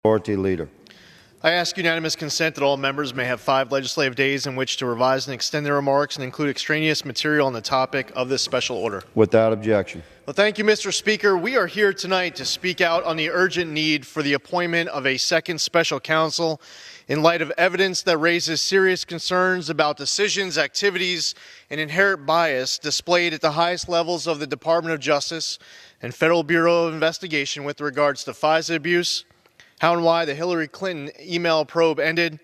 Majority Leader. I ask unanimous consent that all members may have 5 legislative days in which to revise and extend their remarks and include extraneous material on the topic of this special order. Without objection. Well, thank you, Mr. Speaker. We are here tonight to speak out on the urgent need for the appointment of a second special counsel in light of evidence that raises serious concerns about decisions, activities, and inherent bias displayed at the highest levels of the Department of Justice and Federal Bureau of Investigation with regards to FISA abuse, how and why the Hillary Clinton email probe ended,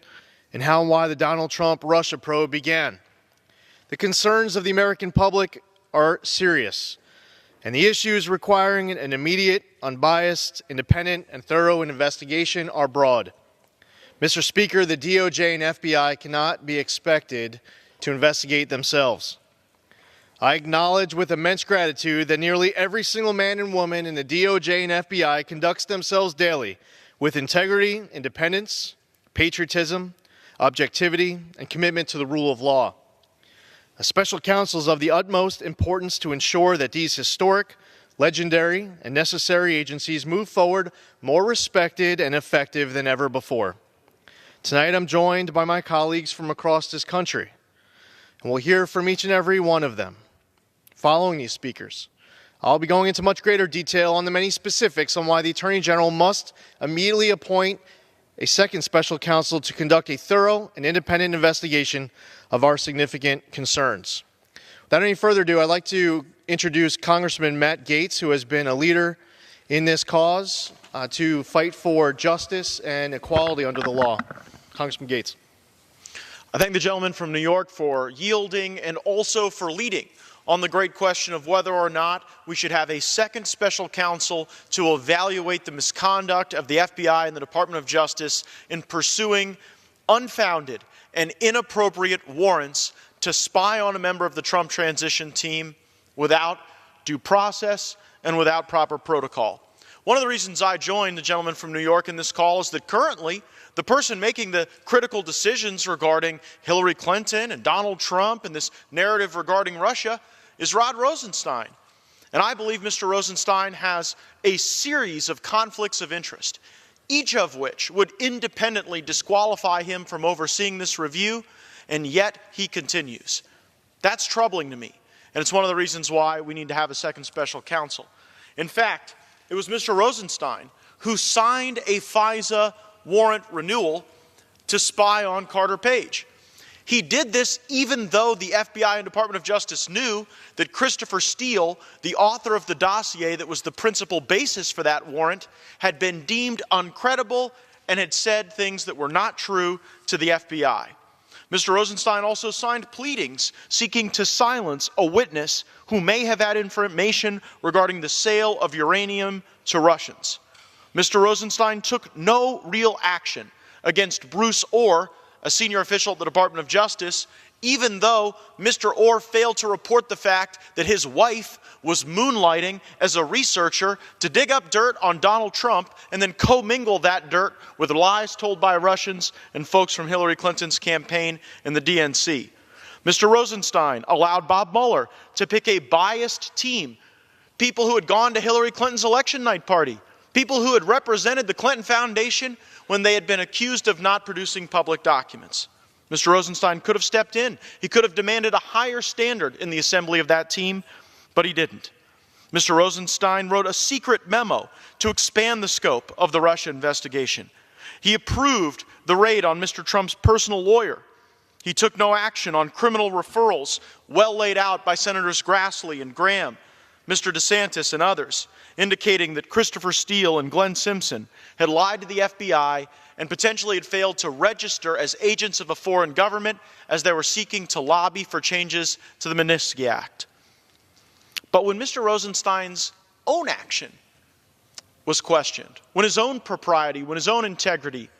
and how and why the Donald Trump Russia probe began. The concerns of the American public are serious, and the issues requiring an immediate, unbiased, independent, and thorough investigation are broad. Mr. Speaker, the DOJ and FBI cannot be expected to investigate themselves. I acknowledge with immense gratitude that nearly every single man and woman in the DOJ and FBI conducts themselves daily with integrity, independence, patriotism, objectivity, and commitment to the rule of law. A special counsel is of the utmost importance to ensure that these historic, legendary, and necessary agencies move forward more respected and effective than ever before. Tonight I'm joined by my colleagues from across this country, and we'll hear from each and every one of them. Following these speakers, I'll be going into much greater detail on the many specifics on why the Attorney General must immediately appoint a second special counsel to conduct a thorough and independent investigation of our significant concerns. Without any further ado, I'd like to introduce Congressman Matt Gaetz, who has been a leader in this cause to fight for justice and equality under the law. Congressman Gaetz. I thank the gentleman from New York for yielding and also for leading on the great question of whether or not we should have a second special counsel to evaluate the misconduct of the FBI and the Department of Justice in pursuing unfounded and inappropriate warrants to spy on a member of the Trump transition team without due process and without proper protocol. One of the reasons I joined the gentleman from New York in this call is that currently the person making the critical decisions regarding Hillary Clinton and Donald Trump and this narrative regarding Russia is Rod Rosenstein. And I believe Mr. Rosenstein has a series of conflicts of interest, each of which would independently disqualify him from overseeing this review, and yet he continues. That's troubling to me, and it's one of the reasons why we need to have a second special counsel. In fact, it was Mr. Rosenstein who signed a FISA warrant renewal to spy on Carter Page. He did this even though the FBI and Department of Justice knew that Christopher Steele, the author of the dossier that was the principal basis for that warrant, had been deemed uncredible and had said things that were not true to the FBI. Mr. Rosenstein also signed pleadings seeking to silence a witness who may have had information regarding the sale of uranium to Russians. Mr. Rosenstein took no real action against Bruce Orr, a senior official at the Department of Justice, even though Mr. Orr failed to report the fact that his wife was moonlighting as a researcher to dig up dirt on Donald Trump and then commingle that dirt with lies told by Russians and folks from Hillary Clinton's campaign and the DNC. Mr. Rosenstein allowed Bob Mueller to pick a biased team, people who had gone to Hillary Clinton's election night party, people who had represented the Clinton Foundation when they had been accused of not producing public documents. Mr. Rosenstein could have stepped in. He could have demanded a higher standard in the assembly of that team, but he didn't. Mr. Rosenstein wrote a secret memo to expand the scope of the Russia investigation. He approved the raid on Mr. Trump's personal lawyer. He took no action on criminal referrals well laid out by Senators Grassley and Graham, Mr. DeSantis and others, indicating that Christopher Steele and Glenn Simpson had lied to the FBI and potentially had failed to register as agents of a foreign government as they were seeking to lobby for changes to the Magnitsky Act. But when Mr. Rosenstein's own action was questioned, when his own propriety, when his own integrity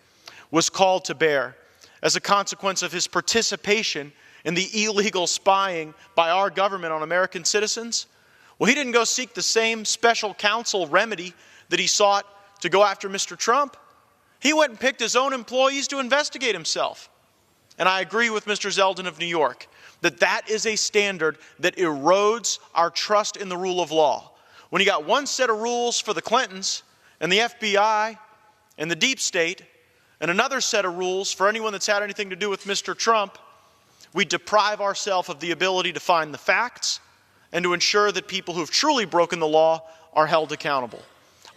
was called to bear as a consequence of his participation in the illegal spying by our government on American citizens, well, he didn't go seek the same special counsel remedy that he sought to go after Mr. Trump. He went and picked his own employees to investigate himself. And I agree with Mr. Zeldin of New York that that is a standard that erodes our trust in the rule of law. When you got one set of rules for the Clintons and the FBI and the deep state, and another set of rules for anyone that's had anything to do with Mr. Trump, we deprive ourselves of the ability to find the facts and to ensure that people who have truly broken the law are held accountable.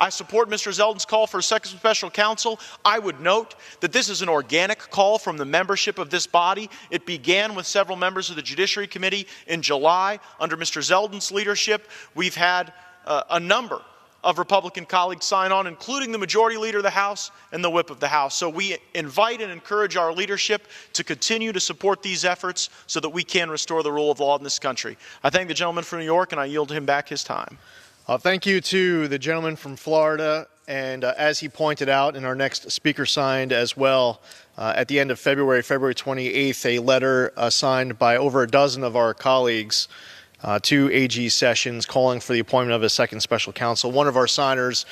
I support Mr. Zeldin's call for a second special counsel. I would note that this is an organic call from the membership of this body. It began with several members of the Judiciary Committee in July. Under Mr. Zeldin's leadership, we've had a number of Republican colleagues sign on, including the Majority Leader of the House and the Whip of the House. So we invite and encourage our leadership to continue to support these efforts so that we can restore the rule of law in this country. I thank the gentleman from New York, and I yield him back his time. Thank you to the gentleman from Florida, and as he pointed out, and our next speaker signed as well, at the end of February 28th, a letter signed by over a dozen of our colleagues to AG Sessions calling for the appointment of a second special counsel. One of our signers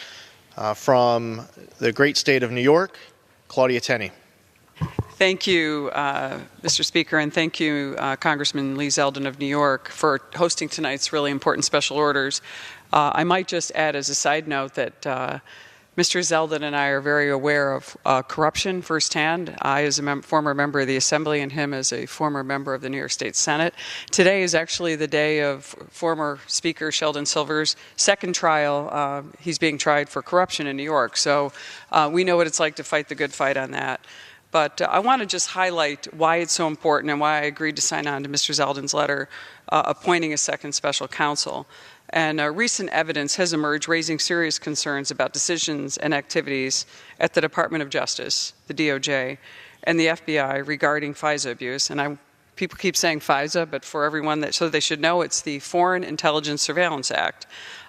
from the great state of New York, Claudia Tenney. Thank you, Mr. Speaker, and thank you, Congressman Lee Zeldin of New York, for hosting tonight's really important special orders. I might just add as a side note that Mr. Zeldin and I are very aware of corruption firsthand. I, as a former member of the Assembly, and him as a former member of the New York State Senate. Today is actually the day of former Speaker Sheldon Silver's second trial. He's being tried for corruption in New York. So we know what it's like to fight the good fight on that. But I want to just highlight why it's so important and why I agreed to sign on to Mr. Zeldin's letter appointing a second special counsel. And recent evidence has emerged raising serious concerns about decisions and activities at the Department of Justice, the DOJ, and the FBI regarding FISA abuse. And people keep saying FISA, but for everyone, so they should know it's the Foreign Intelligence Surveillance Act.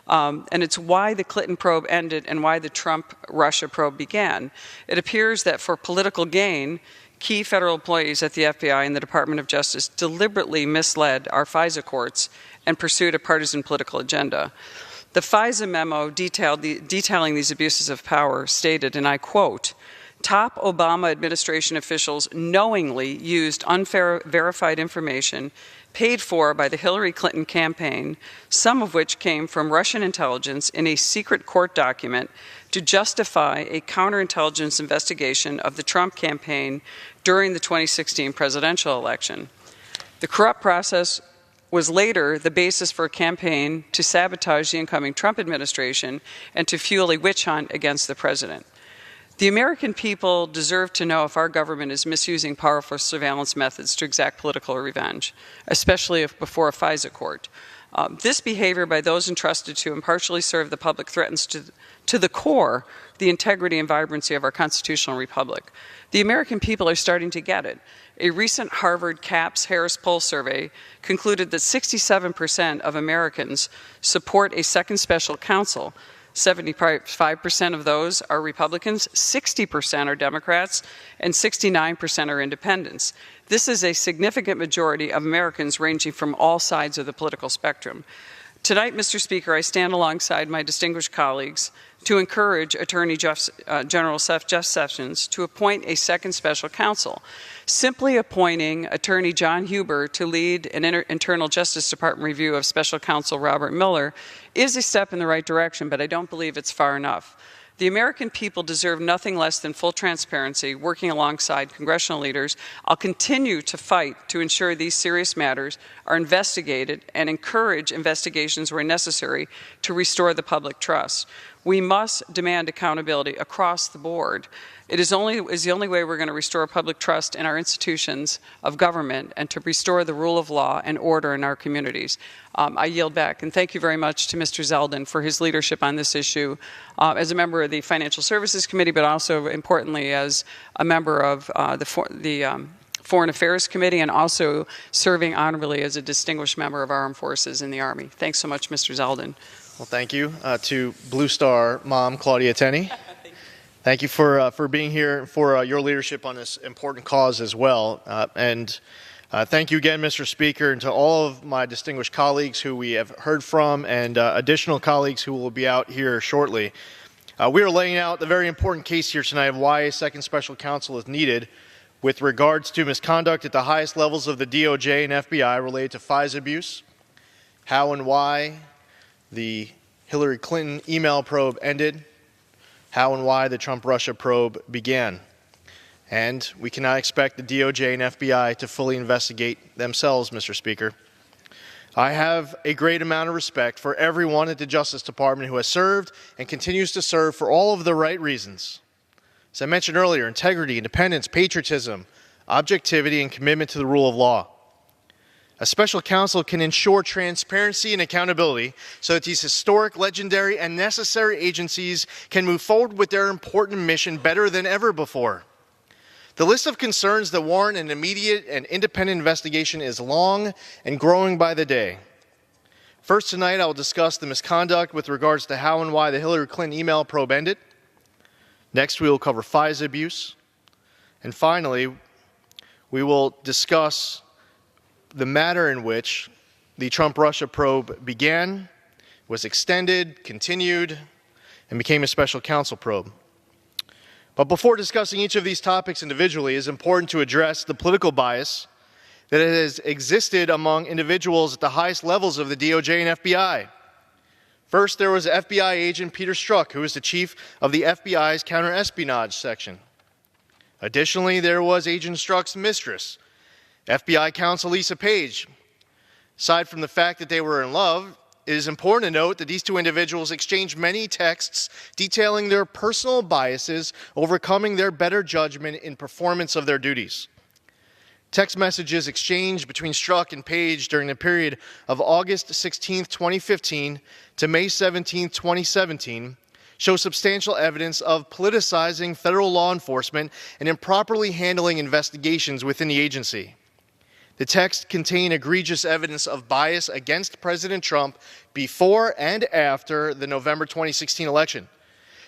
And it's why the Clinton probe ended and why the Trump-Russia probe began. It appears that for political gain, key federal employees at the FBI and the Department of Justice deliberately misled our FISA courts and pursued a partisan political agenda. The FISA memo detailing these abuses of power stated, and I quote, "Top Obama administration officials knowingly used unverified information paid for by the Hillary Clinton campaign, some of which came from Russian intelligence in a secret court document to justify a counterintelligence investigation of the Trump campaign during the 2016 presidential election. The corrupt process was later the basis for a campaign to sabotage the incoming Trump administration and to fuel a witch hunt against the president. The American people deserve to know if our government is misusing powerful surveillance methods to exact political revenge, especially if before a FISA court. This behavior by those entrusted to impartially serve the public threatens to the core the integrity and vibrancy of our constitutional republic. The American people are starting to get it. A recent Harvard CAPS Harris poll survey concluded that 67% of Americans support a second special counsel. 75% of those are Republicans, 60% are Democrats, and 69% are independents. This is a significant majority of Americans ranging from all sides of the political spectrum. Tonight, Mr. Speaker, I stand alongside my distinguished colleagues to encourage Attorney General Jeff Sessions to appoint a second special counsel. Simply appointing Attorney John Huber to lead an internal Justice Department review of Special Counsel Robert Mueller is a step in the right direction, but I don't believe it's far enough. The American people deserve nothing less than full transparency, working alongside congressional leaders. I'll continue to fight to ensure these serious matters are investigated and encourage investigations where necessary to restore the public trust. We must demand accountability across the board. It is the only way we're going to restore public trust in our institutions of government and to restore the rule of law and order in our communities. I yield back, and thank you very much to Mr. Zeldin for his leadership on this issue as a member of the Financial Services Committee, but also importantly as a member of the Foreign Affairs Committee, and also serving honorably as a distinguished member of our armed forces in the Army. Thanks so much, Mr. Zeldin. Well, thank you to Blue Star Mom Claudia Tenney. Thank you for being here, for your leadership on this important cause as well. And thank you again, Mr. Speaker, and to all of my distinguished colleagues who we have heard from and additional colleagues who will be out here shortly. We are laying out the very important case here tonight of why a second special counsel is needed with regards to misconduct at the highest levels of the DOJ and FBI related to FISA abuse, how and why the Hillary Clinton email probe ended, how and why the Trump-Russia probe began. And we cannot expect the DOJ and FBI to fully investigate themselves, Mr. Speaker. I have a great amount of respect for everyone at the Justice Department who has served and continues to serve for all of the right reasons. As I mentioned earlier, integrity, independence, patriotism, objectivity, and commitment to the rule of law. A special counsel can ensure transparency and accountability so that these historic, legendary, and necessary agencies can move forward with their important mission better than ever before. The list of concerns that warrant an immediate and independent investigation is long and growing by the day. First tonight, I will discuss the misconduct with regards to how and why the Hillary Clinton email probe ended. Next, we will cover FISA abuse. And finally, we will discuss the manner in which the Trump-Russia probe began, was extended, continued, and became a special counsel probe. But before discussing each of these topics individually, it is important to address the political bias that has existed among individuals at the highest levels of the DOJ and FBI. First, there was FBI agent Peter Strzok, who was the chief of the FBI's counter-espionage section. Additionally, there was Agent Strzok's mistress, FBI counsel Lisa Page. Aside from the fact that they were in love, it is important to note that these two individuals exchanged many texts detailing their personal biases, overcoming their better judgment in performance of their duties. Text messages exchanged between Strzok and Page during the period of August 16, 2015 to May 17, 2017 show substantial evidence of politicizing federal law enforcement and improperly handling investigations within the agency. The text contained egregious evidence of bias against President Trump before and after the November 2016 election.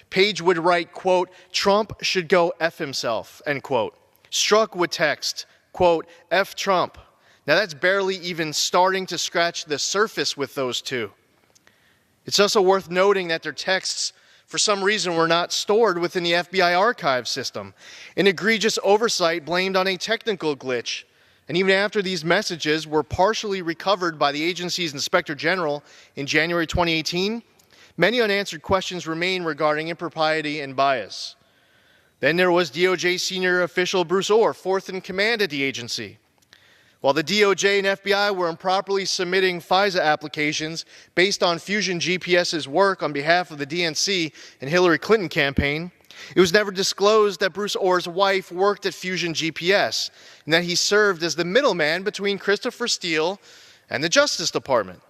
Page would write, quote, "Trump should go F himself," end quote. Strzok would text, quote, "F Trump." Now that's barely even starting to scratch the surface with those two. It's also worth noting that their texts, for some reason, were not stored within the FBI archive system. An egregious oversight blamed on a technical glitch. And even after these messages were partially recovered by the agency's Inspector General in January 2018, many unanswered questions remain regarding impropriety and bias. Then there was DOJ senior official Bruce Orr, fourth in command at the agency. While the DOJ and FBI were improperly submitting FISA applications based on Fusion GPS's work on behalf of the DNC and Hillary Clinton campaign, it was never disclosed that Bruce Orr's wife worked at Fusion GPS and that he served as the middleman between Christopher Steele and the Justice Department.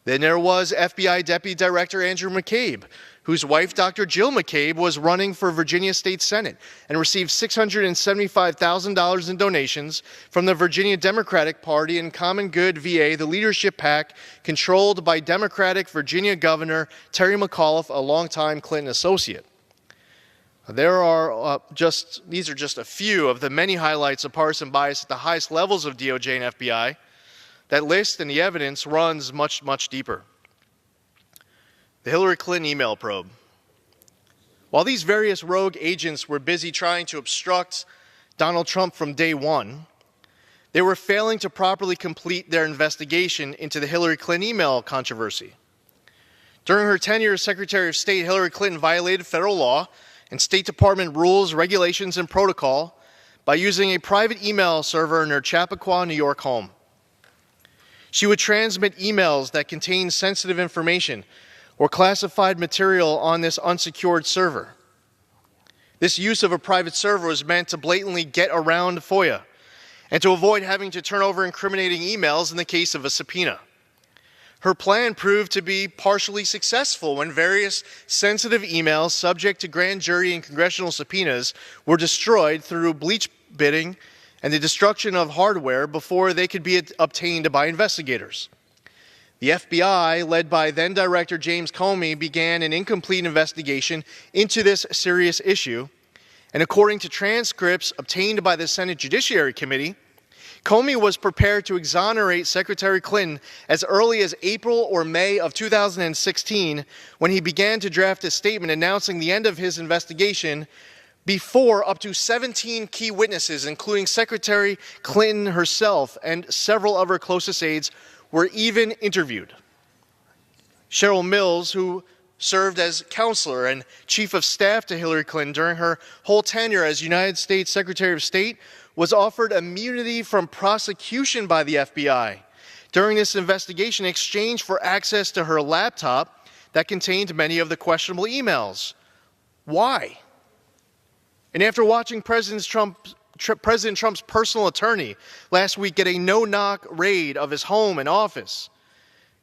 Then there was FBI Deputy Director Andrew McCabe, whose wife, Dr. Jill McCabe, was running for Virginia State Senate and received $675,000 in donations from the Virginia Democratic Party and Common Good VA, the leadership PAC controlled by Democratic Virginia Governor Terry McAuliffe, a longtime Clinton associate. These are just a few of the many highlights of partisan bias at the highest levels of DOJ and FBI. That list and the evidence runs much, much deeper. The Hillary Clinton email probe. While these various rogue agents were busy trying to obstruct Donald Trump from day one, they were failing to properly complete their investigation into the Hillary Clinton email controversy. During her tenure as Secretary of State, Hillary Clinton violated federal law and State Department rules, regulations, and protocol by using a private email server in her Chappaqua, New York home. She would transmit emails that contained sensitive information or classified material on this unsecured server. This use of a private server was meant to blatantly get around FOIA and to avoid having to turn over incriminating emails in the case of a subpoena. Her plan proved to be partially successful when various sensitive emails subject to grand jury and congressional subpoenas were destroyed through bleach bidding and the destruction of hardware before they could be obtained by investigators. The FBI, led by then-Director James Comey, began an incomplete investigation into this serious issue, and according to transcripts obtained by the Senate Judiciary Committee, Comey was prepared to exonerate Secretary Clinton as early as April or May of 2016 when he began to draft a statement announcing the end of his investigation before up to 17 key witnesses, including Secretary Clinton herself and several of her closest aides, were even interviewed. Cheryl Mills, who served as counselor and chief of staff to Hillary Clinton during her whole tenure as United States Secretary of State, was offered immunity from prosecution by the FBI during this investigation in exchange for access to her laptop that contained many of the questionable emails. Why? And after watching President Trump's personal attorney last week get a no-knock raid of his home and office,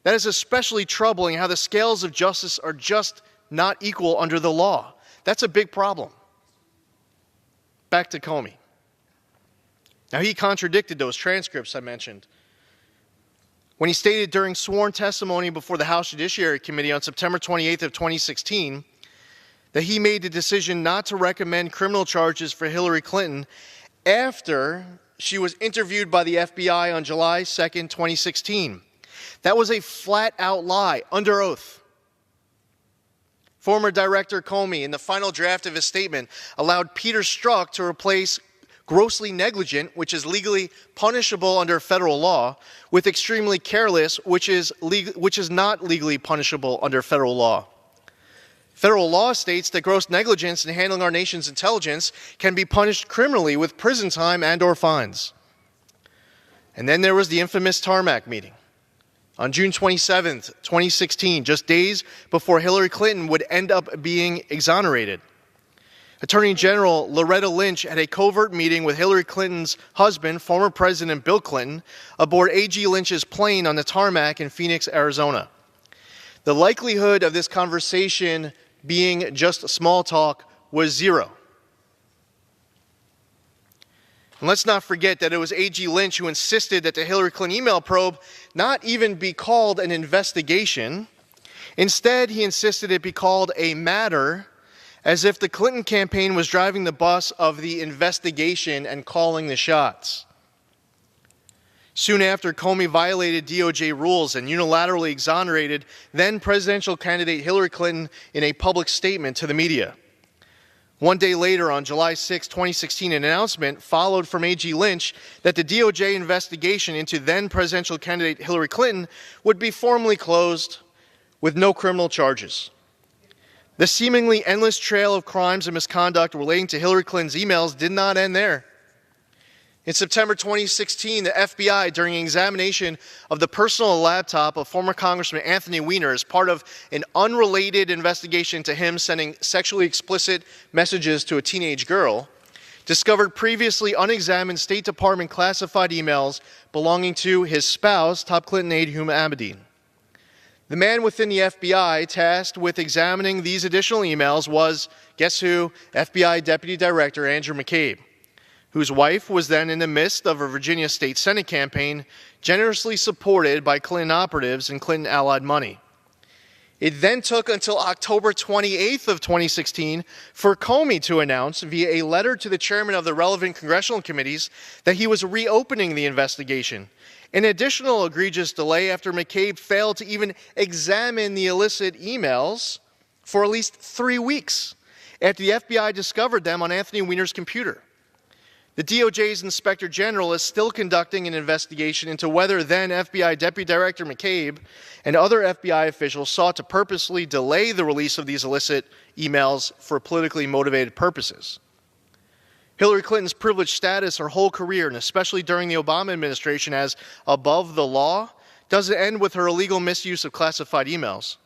that is especially troubling how the scales of justice are just not equal under the law. That's a big problem. Back to Comey. Now, he contradicted those transcripts I mentioned when he stated during sworn testimony before the House Judiciary Committee on September 28th of 2016 that he made the decision not to recommend criminal charges for Hillary Clinton after she was interviewed by the FBI on July 2nd, 2016. That was a flat-out lie, under oath. Former Director Comey, in the final draft of his statement, allowed Peter Strzok to replace grossly negligent, which is legally punishable under federal law, with extremely careless, which is not legally punishable under federal law. Federal law states that gross negligence in handling our nation's intelligence can be punished criminally with prison time and/or fines. And then there was the infamous tarmac meeting on June 27th, 2016, just days before Hillary Clinton would end up being exonerated. Attorney General Loretta Lynch had a covert meeting with Hillary Clinton's husband, former President Bill Clinton, aboard A.G. Lynch's plane on the tarmac in Phoenix, Arizona. The likelihood of this conversation being just small talk was zero. And let's not forget that it was A.G. Lynch who insisted that the Hillary Clinton email probe not even be called an investigation. Instead, he insisted it be called a matter, as if the Clinton campaign was driving the bus of the investigation and calling the shots. Soon after, Comey violated DOJ rules and unilaterally exonerated then presidential candidate Hillary Clinton in a public statement to the media. One day later, on July 6, 2016, an announcement followed from A.G. Lynch that the DOJ investigation into then presidential candidate Hillary Clinton would be formally closed with no criminal charges. The seemingly endless trail of crimes and misconduct relating to Hillary Clinton's emails did not end there. In September 2016, the FBI, during an examination of the personal laptop of former Congressman Anthony Weiner as part of an unrelated investigation to him sending sexually explicit messages to a teenage girl, discovered previously unexamined State Department classified emails belonging to his spouse, top Clinton aide Huma Abedin. The man within the FBI tasked with examining these additional emails was, guess who? FBI Deputy Director Andrew McCabe, whose wife was then in the midst of a Virginia State Senate campaign generously supported by Clinton operatives and Clinton allied money. It then took until October 28th of 2016 for Comey to announce via a letter to the chairman of the relevant congressional committees that he was reopening the investigation. An additional egregious delay after McCabe failed to even examine the illicit emails for at least 3 weeks after the FBI discovered them on Anthony Weiner's computer. The DOJ's Inspector General is still conducting an investigation into whether then FBI Deputy Director McCabe and other FBI officials sought to purposely delay the release of these illicit emails for politically motivated purposes. Hillary Clinton's privileged status her whole career, and especially during the Obama administration as above the law, doesn't end with her illegal misuse of classified emails.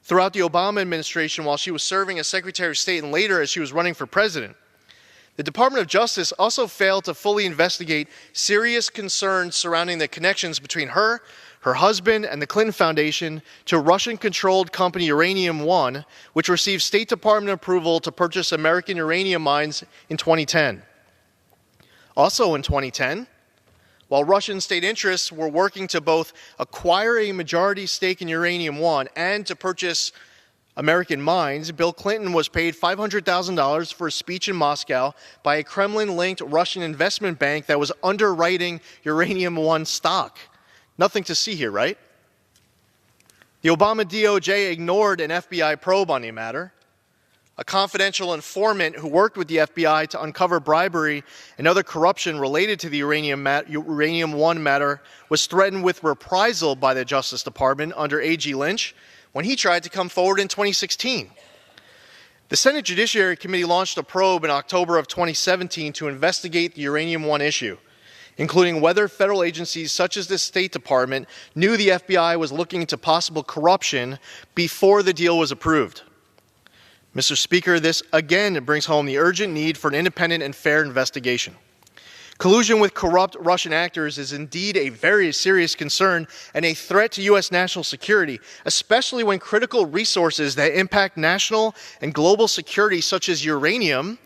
Throughout the Obama administration, while she was serving as Secretary of State and later as she was running for president, the Department of Justice also failed to fully investigate serious concerns surrounding the connections between her husband, and the Clinton Foundation to Russian-controlled company Uranium One, which received State Department approval to purchase American uranium mines in 2010. Also in 2010, while Russian state interests were working to both acquire a majority stake in Uranium One and to purchase American mines, Bill Clinton was paid $500,000 for a speech in Moscow by a Kremlin-linked Russian investment bank that was underwriting Uranium One stock. Nothing to see here, right? The Obama DOJ ignored an FBI probe on the matter. A confidential informant who worked with the FBI to uncover bribery and other corruption related to the Uranium One matter was threatened with reprisal by the Justice Department under A.G. Lynch when he tried to come forward in 2016. The Senate Judiciary Committee launched a probe in October of 2017 to investigate the Uranium One issue, including whether federal agencies such as the State Department knew the FBI was looking into possible corruption before the deal was approved. Mr. Speaker, this again brings home the urgent need for an independent and fair investigation. Collusion with corrupt Russian actors is indeed a very serious concern and a threat to U.S. national security, especially when critical resources that impact national and global security, such as uranium,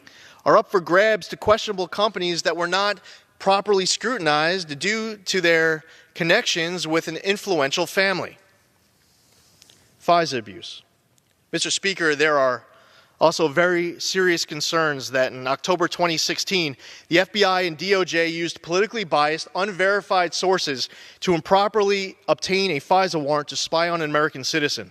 are up for grabs to questionable companies that were not properly scrutinized due to their connections with an influential family. FISA abuse. Mr. Speaker, there are also very serious concerns that in October 2016, the FBI and DOJ used politically biased, unverified sources to improperly obtain a FISA warrant to spy on an American citizen.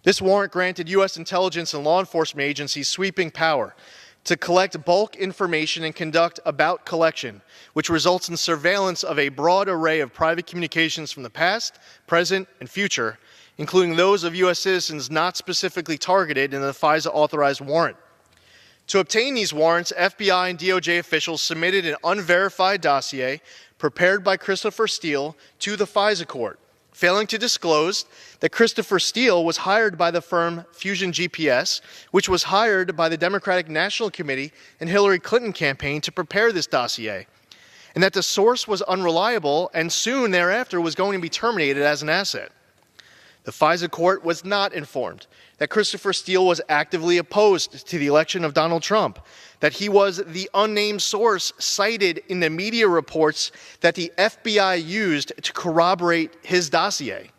This warrant granted U.S. intelligence and law enforcement agencies sweeping power to collect bulk information and conduct about collection, which results in surveillance of a broad array of private communications from the past, present, and future, including those of U.S. citizens not specifically targeted in the FISA-authorized warrant. To obtain these warrants, FBI and DOJ officials submitted an unverified dossier prepared by Christopher Steele to the FISA court, failing to disclose that Christopher Steele was hired by the firm Fusion GPS, which was hired by the Democratic National Committee and Hillary Clinton campaign to prepare this dossier, and that the source was unreliable and soon thereafter was going to be terminated as an asset. The FISA court was not informed that Christopher Steele was actively opposed to the election of Donald Trump, that he was the unnamed source cited in the media reports that the FBI used to corroborate his dossier,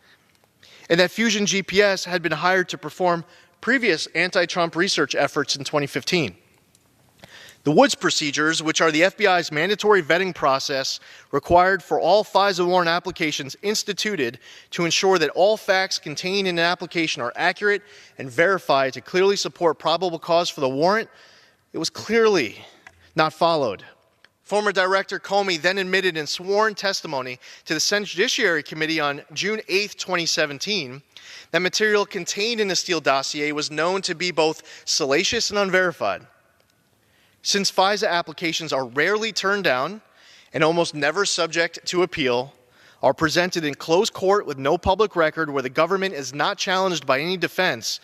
and that Fusion GPS had been hired to perform previous anti-Trump research efforts in 2015. The Woods procedures, which are the FBI's mandatory vetting process required for all FISA warrant applications instituted to ensure that all facts contained in an application are accurate and verified to clearly support probable cause for the warrant, it was clearly not followed. Former Director Comey then admitted in sworn testimony to the Senate Judiciary Committee on June 8, 2017, that material contained in the Steele dossier was known to be both salacious and unverified. Since FISA applications are rarely turned down and almost never subject to appeal, are presented in closed court with no public record where the government is not challenged by any defense,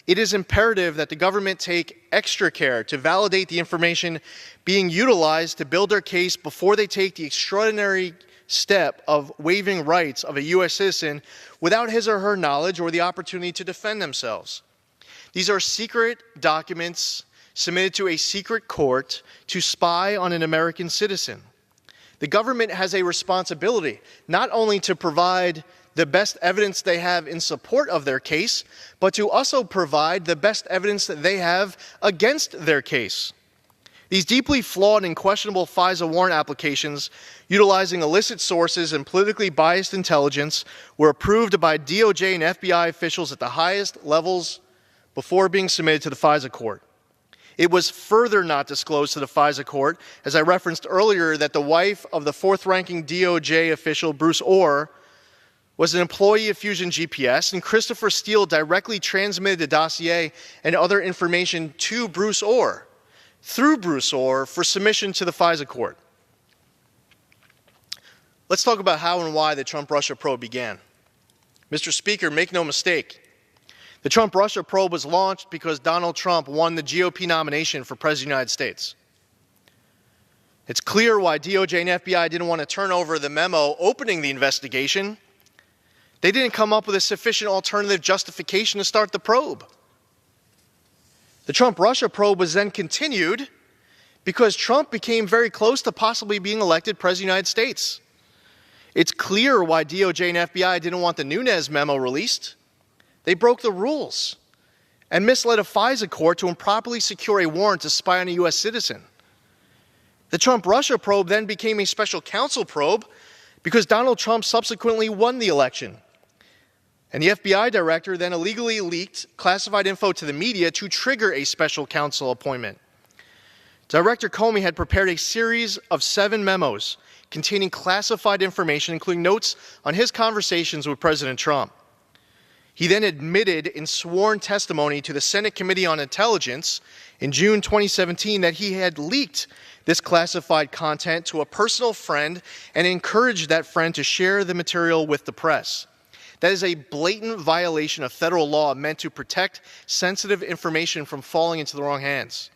it is imperative that the government take extra care to validate the information being utilized to build their case before they take the extraordinary step of waiving rights of a U.S. citizen without his or her knowledge or the opportunity to defend themselves. These are secret documents submitted to a secret court to spy on an American citizen. The government has a responsibility not only to provide the best evidence they have in support of their case, but to also provide the best evidence that they have against their case. These deeply flawed and questionable FISA warrant applications, utilizing illicit sources and politically biased intelligence, were approved by DOJ and FBI officials at the highest levels before being submitted to the FISA court. It was further not disclosed to the FISA court, as I referenced earlier, that the wife of the fourth-ranking DOJ official, Bruce Orr, was an employee of Fusion GPS, and Christopher Steele directly transmitted the dossier and other information to Bruce Orr, through Bruce Orr, for submission to the FISA court. Let's talk about how and why the Trump-Russia probe began. Mr. Speaker, make no mistake. The Trump-Russia probe was launched because Donald Trump won the GOP nomination for President of the United States. It's clear why DOJ and FBI didn't want to turn over the memo opening the investigation. They didn't come up with a sufficient alternative justification to start the probe. The Trump-Russia probe was then continued because Trump became very close to possibly being elected President of the United States. It's clear why DOJ and FBI didn't want the Nunes memo released. They broke the rules and misled a FISA court to improperly secure a warrant to spy on a U.S. citizen. The Trump-Russia probe then became a special counsel probe because Donald Trump subsequently won the election. And the FBI director then illegally leaked classified info to the media to trigger a special counsel appointment. Director Comey had prepared a series of 7 memos containing classified information, including notes on his conversations with President Trump. He then admitted in sworn testimony to the Senate Committee on Intelligence in June 2017 that he had leaked this classified content to a personal friend and encouraged that friend to share the material with the press. That is a blatant violation of federal law meant to protect sensitive information from falling into the wrong hands.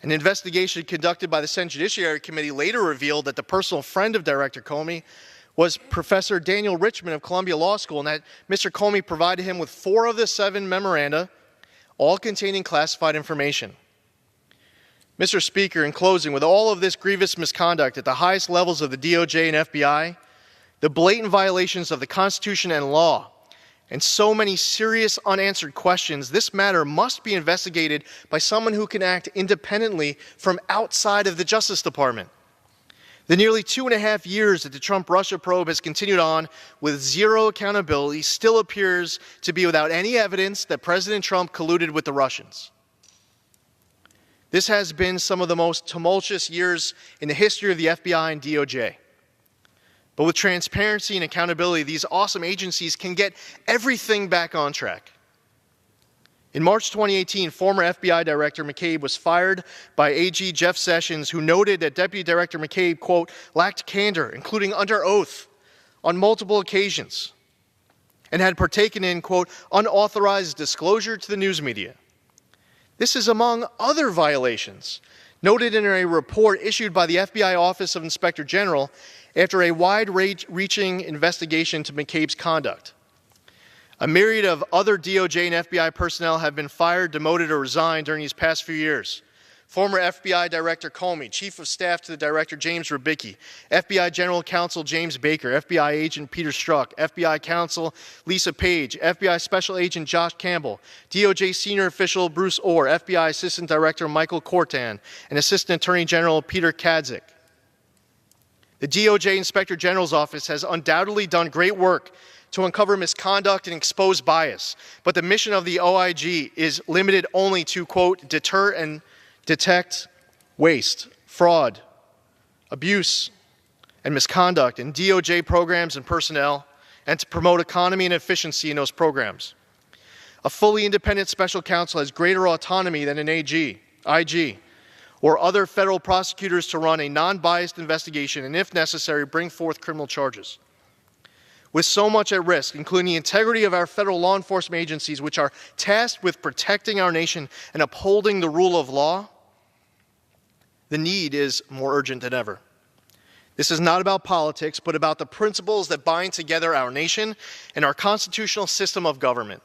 An investigation conducted by the Senate Judiciary Committee later revealed that the personal friend of Director Comey was Professor Daniel Richman of Columbia Law School, and that Mr. Comey provided him with 4 of the 7 memoranda, all containing classified information. Mr. Speaker, in closing, with all of this grievous misconduct at the highest levels of the DOJ and FBI, the blatant violations of the Constitution and law, and so many serious unanswered questions, this matter must be investigated by someone who can act independently from outside of the Justice Department. The nearly 2.5 years that the Trump-Russia probe has continued on with zero accountability still appears to be without any evidence that President Trump colluded with the Russians. This has been some of the most tumultuous years in the history of the FBI and DOJ. But with transparency and accountability, these awesome agencies can get everything back on track. In March 2018, former FBI Director McCabe was fired by AG Jeff Sessions, who noted that Deputy Director McCabe, quote, lacked candor, including under oath, on multiple occasions, and had partaken in, quote, unauthorized disclosure to the news media. This is among other violations noted in a report issued by the FBI Office of Inspector General after a wide-reaching investigation into McCabe's conduct. A myriad of other DOJ and FBI personnel have been fired, demoted, or resigned during these past few years. Former FBI Director Comey, Chief of Staff to the Director James Rubicki, FBI General Counsel James Baker, FBI Agent Peter Strzok, FBI Counsel Lisa Page, FBI Special Agent Josh Campbell, DOJ Senior Official Bruce Orr, FBI Assistant Director Michael Cortan, and Assistant Attorney General Peter Kadzik. The DOJ Inspector General's Office has undoubtedly done great work to uncover misconduct and expose bias, but the mission of the OIG is limited only to, quote, deter and detect waste, fraud, abuse, and misconduct in DOJ programs and personnel, and to promote economy and efficiency in those programs. A fully independent special counsel has greater autonomy than an IG, or other federal prosecutors to run a non-biased investigation and, if necessary, bring forth criminal charges. With so much at risk, including the integrity of our federal law enforcement agencies, which are tasked with protecting our nation and upholding the rule of law, the need is more urgent than ever. This is not about politics, but about the principles that bind together our nation and our constitutional system of government.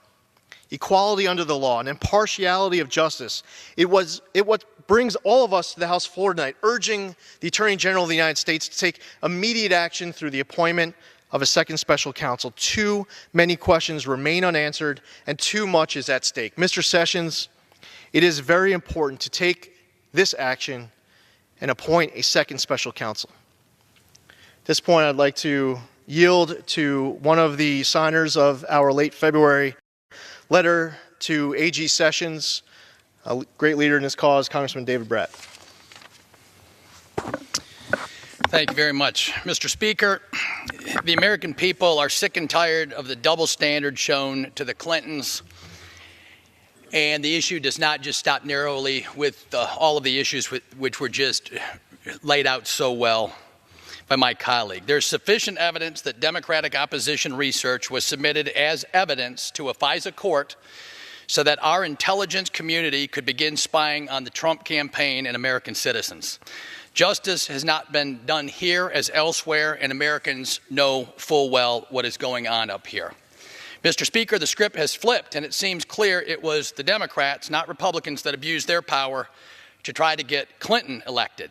Equality under the law and impartiality of justice. It what brings all of us to the House floor tonight, urging the Attorney General of the United States to take immediate action through the appointment of a second special counsel. Too many questions remain unanswered, and too much is at stake. Mr. Sessions, it is very important to take this action and appoint a second special counsel. At this point, I'd like to yield to one of the signers of our late February letter to AG Sessions, a great leader in this cause, Congressman David Brat. Thank you very much. Mr. Speaker, the American people are sick and tired of the double standard shown to the Clintons, and the issue does not just stop narrowly with all of the issues which were just laid out so well by my colleague. There's sufficient evidence that Democratic opposition research was submitted as evidence to a FISA court so that our intelligence community could begin spying on the Trump campaign and American citizens. Justice has not been done here as elsewhere, and Americans know full well what is going on up here. Mr. Speaker, the script has flipped, and it seems clear it was the Democrats, not Republicans, that abused their power to try to get Clinton elected.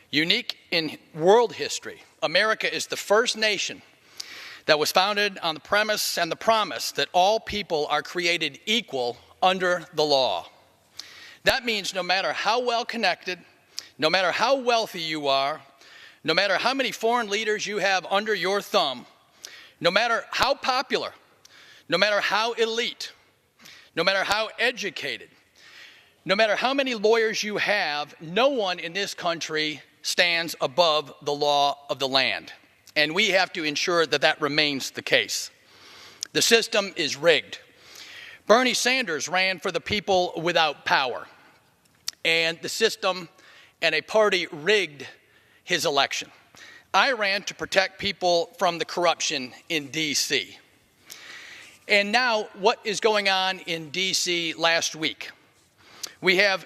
Unique in world history, America is the first nation that was founded on the premise and the promise that all people are created equal under the law. That means no matter how well connected, no matter how wealthy you are, no matter how many foreign leaders you have under your thumb, no matter how popular, no matter how elite, no matter how educated, no matter how many lawyers you have, no one in this country stands above the law of the land. And we have to ensure that that remains the case. The system is rigged. Bernie Sanders ran for the people without power, and the system and a party rigged his election. I ran to protect people from the corruption in D.C. And now, what is going on in D.C. last week? We have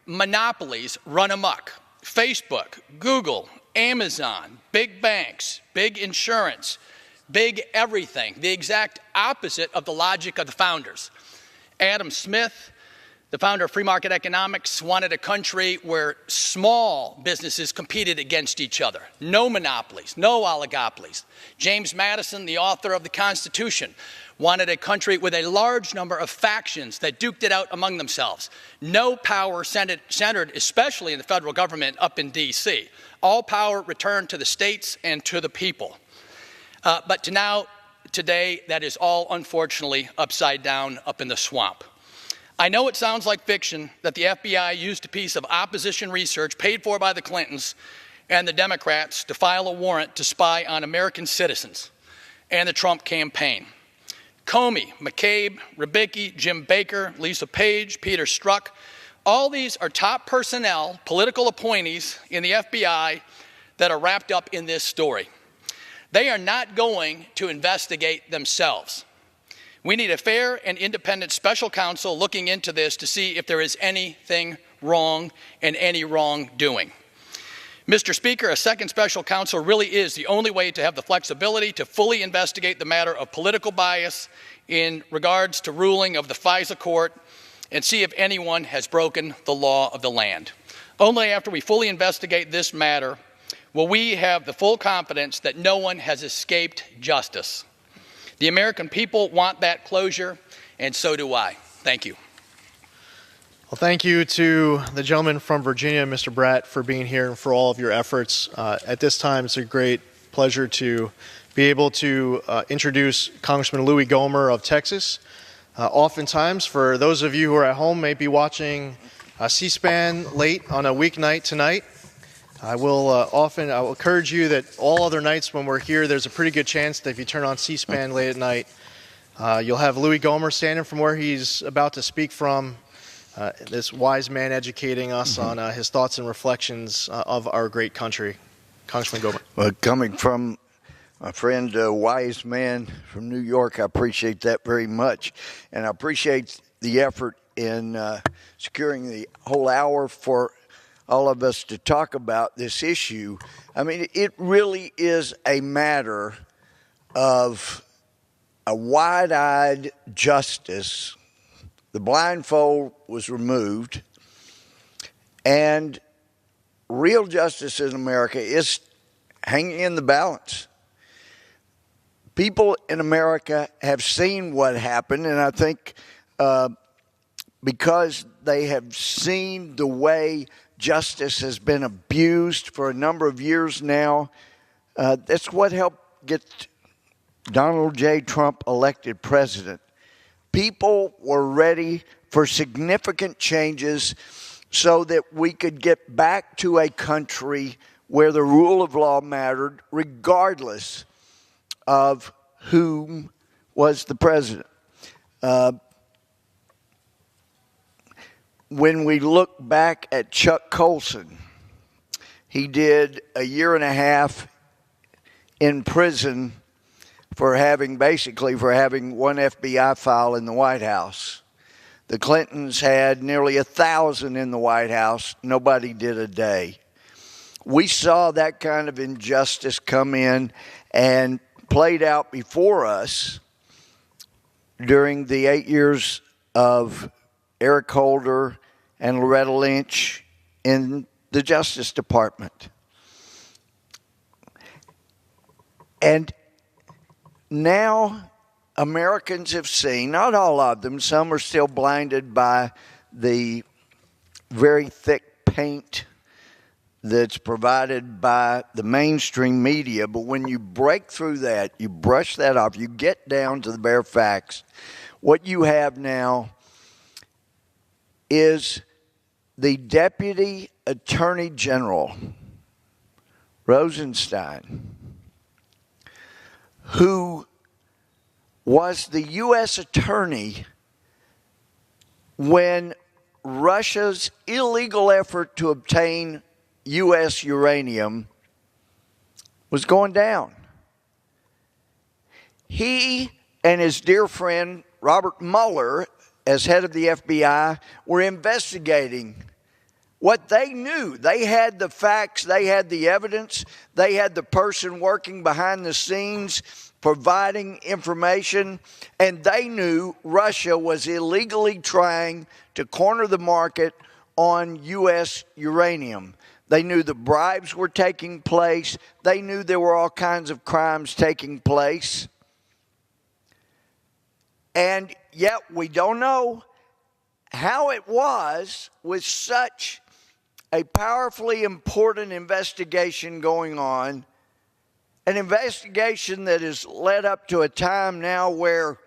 monopolies run amok. Facebook, Google, Amazon, big banks, big insurance, big everything, the exact opposite of the logic of the founders. Adam Smith, the founder of free market economics, wanted a country where small businesses competed against each other. No monopolies, no oligopolies. James Madison, the author of the Constitution, wanted a country with a large number of factions that duked it out among themselves. No power centered, especially in the federal government, up in D.C. All power returned to the states and to the people. But today, that is all unfortunately upside down up in the swamp. I know it sounds like fiction that the FBI used a piece of opposition research paid for by the Clintons and the Democrats to file a warrant to spy on American citizens and the Trump campaign. Comey, McCabe, Rybicki, Jim Baker, Lisa Page, Peter Strzok, all these are top personnel, political appointees in the FBI that are wrapped up in this story. They are not going to investigate themselves. We need a fair and independent special counsel looking into this to see if there is anything wrong and any wrongdoing. Mr. Speaker, a second special counsel really is the only way to have the flexibility to fully investigate the matter of political bias in regards to ruling of the FISA court and see if anyone has broken the law of the land. Only after we fully investigate this matter will we have the full confidence that no one has escaped justice. The American people want that closure, and so do I. Thank you. Well, thank you to the gentleman from Virginia, Mr. Bratt, for being here and for all of your efforts. At this time, it's a great pleasure to be able to introduce Congressman Louie Gohmert of Texas. Oftentimes, for those of you who are at home, may be watching C-SPAN late on a weeknight tonight. I will encourage you that all other nights when we're here, there's a pretty good chance that if you turn on C-SPAN late at night, you'll have Louie Gohmert standing from where he's about to speak from, this wise man educating us on his thoughts and reflections of our great country. Congressman Gohmert. Well, coming from my friend, a wise man from New York, I appreciate that very much. And I appreciate the effort in securing the whole hour for all of us to talk about this issue. I mean, it really is a matter of a wide-eyed justice. The blindfold was removed, and real justice in America is hanging in the balance. People in America have seen what happened, and I think because they have seen the way justice has been abused for a number of years now, that's what helped get Donald J. Trump elected president. People were ready for significant changes so that we could get back to a country where the rule of law mattered regardless of whom was the president. When we look back at Chuck Colson, he did a year and a half in prison for having one FBI file in the White House. The Clintons had nearly 1,000 in the White House. Nobody did a day. We saw that kind of injustice come in and played out before us during the 8 years of Eric Holder and Loretta Lynch in the Justice Department. And now Americans have seen, not all of them, some are still blinded by the very thick paint that's provided by the mainstream media, but when you break through that, you brush that off, you get down to the bare facts, what you have now is the Deputy Attorney General, Rosenstein, who was the U.S. attorney when Russia's illegal effort to obtain U.S. uranium was going down. He and his dear friend Robert Mueller, as head of the FBI, were investigating what they knew. They had the facts, they had the evidence, they had the person working behind the scenes providing information, and they knew Russia was illegally trying to corner the market on U.S. uranium. They knew the bribes were taking place. They knew there were all kinds of crimes taking place. And yet we don't know how it was with such a powerfully important investigation going on, an investigation that has led up to a time now where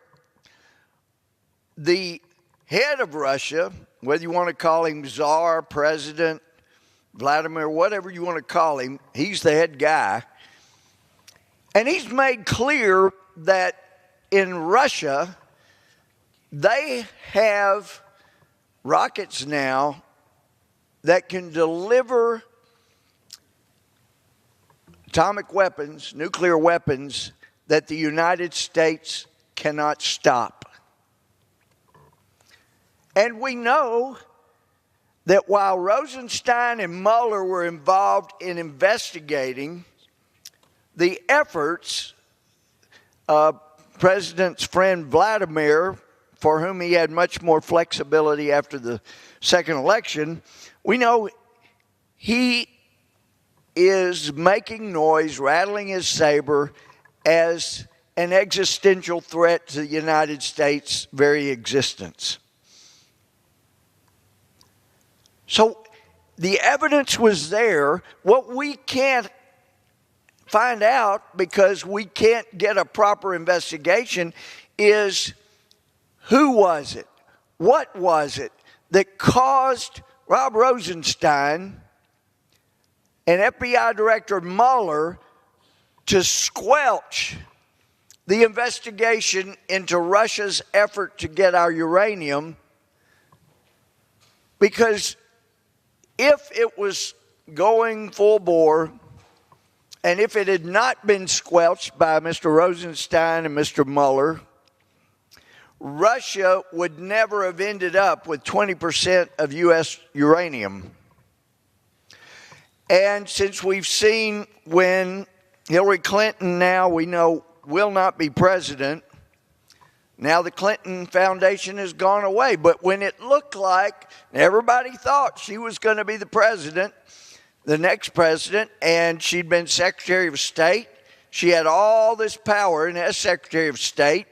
the head of Russia, whether you want to call him Tsar, President, Vladimir, whatever you want to call him, he's the head guy. And he's made clear that in Russia, they have rockets now that can deliver atomic weapons, nuclear weapons, that the United States cannot stop. And we know that while Rosenstein and Mueller were involved in investigating the efforts of President's friend Vladimir, for whom he had much more flexibility after the second election, we know he is making noise, rattling his saber as an existential threat to the United States' very existence. So the evidence was there. What we can't find out, because we can't get a proper investigation, is who was it? What was it that caused Rob Rosenstein and FBI Director Mueller to squelch the investigation into Russia's effort to get our uranium? Because if it was going full bore, and if it had not been squelched by Mr. Rosenstein and Mr. Mueller, Russia would never have ended up with 20% of U.S. uranium. And since we've seen when Hillary Clinton now, we know, will not be president, now the Clinton Foundation has gone away. But when it looked like everybody thought she was going to be the president, the next president, and she'd been Secretary of State, she had all this power, and as Secretary of State,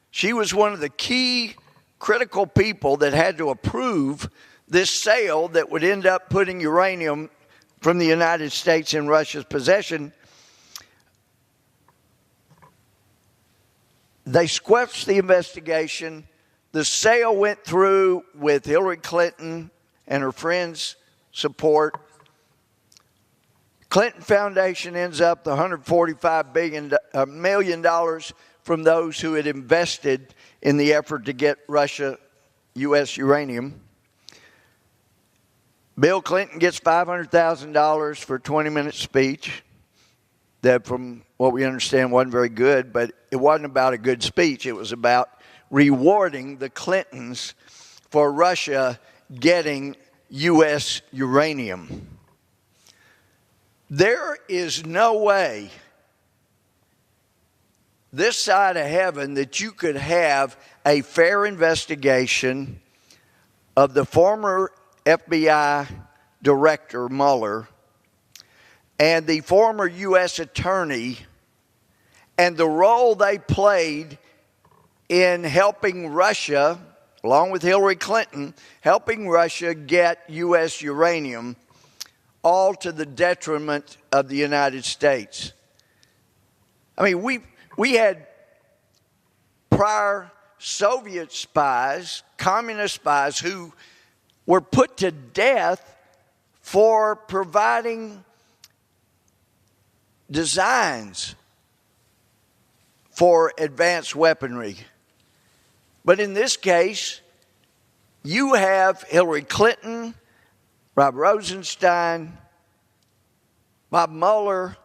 she was one of the key critical people that had to approve this sale that would end up putting uranium from the United States in Russia's possession. They squelched the investigation. The sale went through with Hillary Clinton and her friends' support. Clinton Foundation ends up the $145 million from those who had invested in the effort to get Russia U.S. uranium. Bill Clinton gets $500,000 for a 20-minute speech that, from what we understand, wasn't very good, but it wasn't about a good speech. It was about rewarding the Clintons for Russia getting U.S. uranium. There is no way this side of heaven that you could have a fair investigation of the former FBI Director Mueller and the former U.S. Attorney and the role they played in helping Russia, along with Hillary Clinton, helping Russia get U.S. uranium, all to the detriment of the United States. I mean, we had prior Soviet spies, communist spies, who were put to death for providing designs for advanced weaponry. But in this case, you have Hillary Clinton, Rob Rosenstein, Bob Mueller,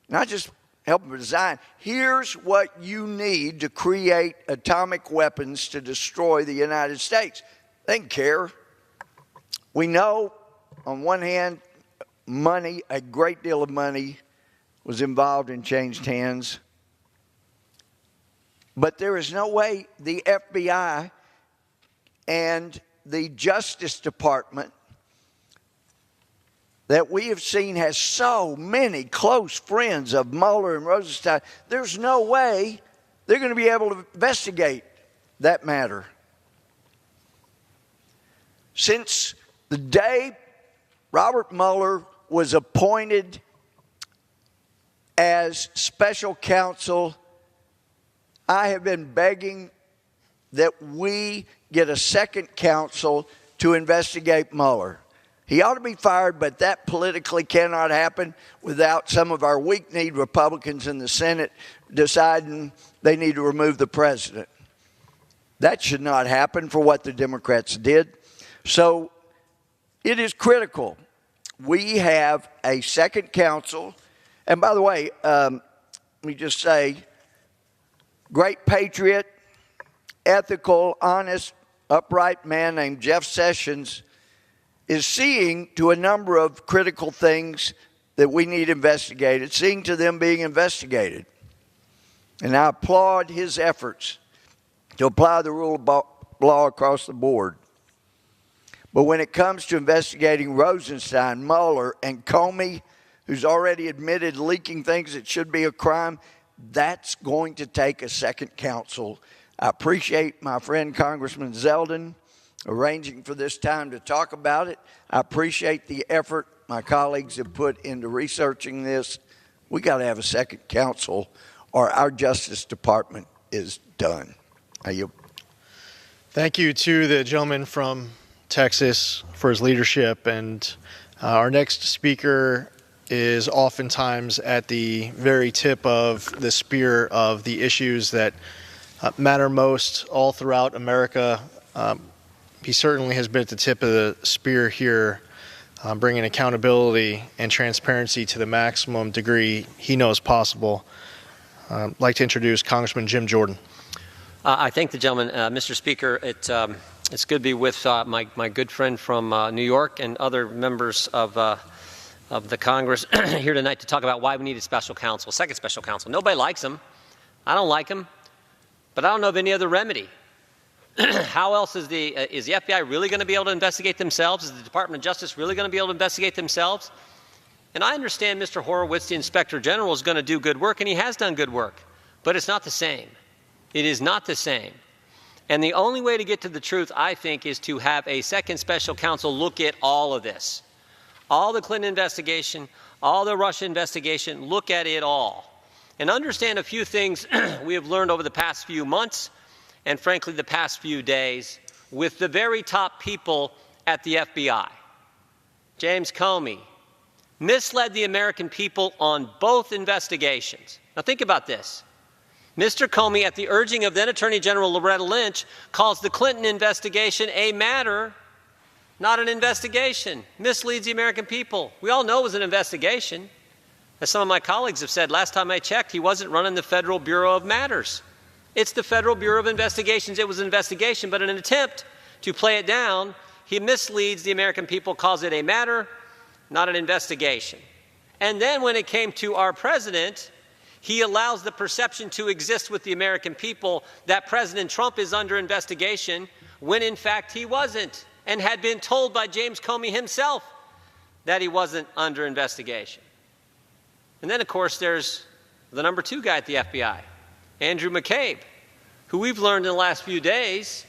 not just helping design. Here's what you need to create atomic weapons to destroy the United States. They didn't care. We know, on one hand, money, a great deal of money, was involved and changed hands. But there is no way the FBI and the Justice Department that we have seen has so many close friends of Mueller and Rosenstein, there's no way they're going to be able to investigate that matter. Since the day Robert Mueller was appointed as special counsel, I have been begging that we get a second counsel to investigate Mueller. He ought to be fired, but that politically cannot happen without some of our weak-kneed Republicans in the Senate deciding they need to remove the president. That should not happen for what the Democrats did. So it is critical. We have a second counsel. And by the way, let me just say, great patriot, ethical, honest, upright man named Jeff Sessions is seeing to a number of critical things that we need investigated, seeing to them being investigated. And I applaud his efforts to apply the rule of law across the board. But when it comes to investigating Rosenstein, Mueller, and Comey, who's already admitted leaking things that should be a crime, that's going to take a second counsel. I appreciate my friend Congressman Zeldin arranging for this time to talk about it. I appreciate the effort my colleagues have put into researching this. We got to have a second counsel or our Justice Department is done. Thank you to the gentleman from Texas for his leadership. And our next speaker is oftentimes at the very tip of the spear of the issues that matter most all throughout America. He certainly has been at the tip of the spear here, bringing accountability and transparency to the maximum degree he knows possible. I'd like to introduce Congressman Jim Jordan. I thank the gentleman, Mr. Speaker. It's good to be with my good friend from New York and other members of the Congress here tonight to talk about why we need a special counsel, second special counsel. Nobody likes him. I don't like him, but I don't know of any other remedy. How else is the FBI really going to be able to investigate themselves? Is the Department of Justice really going to be able to investigate themselves? And I understand Mr. Horowitz, the Inspector General, is going to do good work, and he has done good work, but it's not the same. It is not the same. And the only way to get to the truth, I think, is to have a second special counsel look at all of this. All the Clinton investigation, all the Russia investigation, look at it all. And understand a few things we have learned over the past few months and, frankly, the past few days with the very top people at the FBI. James Comey misled the American people on both investigations. Now think about this. Mr. Comey, at the urging of then Attorney General Loretta Lynch, calls the Clinton investigation a matter, not an investigation. Misleads the American people. We all know it was an investigation. As some of my colleagues have said, last time I checked, he wasn't running the Federal Bureau of Matters. It's the Federal Bureau of Investigations. It was an investigation, but in an attempt to play it down, he misleads the American people, calls it a matter, not an investigation. And then when it came to our president, he allows the perception to exist with the American people that President Trump is under investigation when in fact he wasn't, and had been told by James Comey himself that he wasn't under investigation. And then, of course, there's the number 2 guy at the FBI, Andrew McCabe, who we've learned in the last few days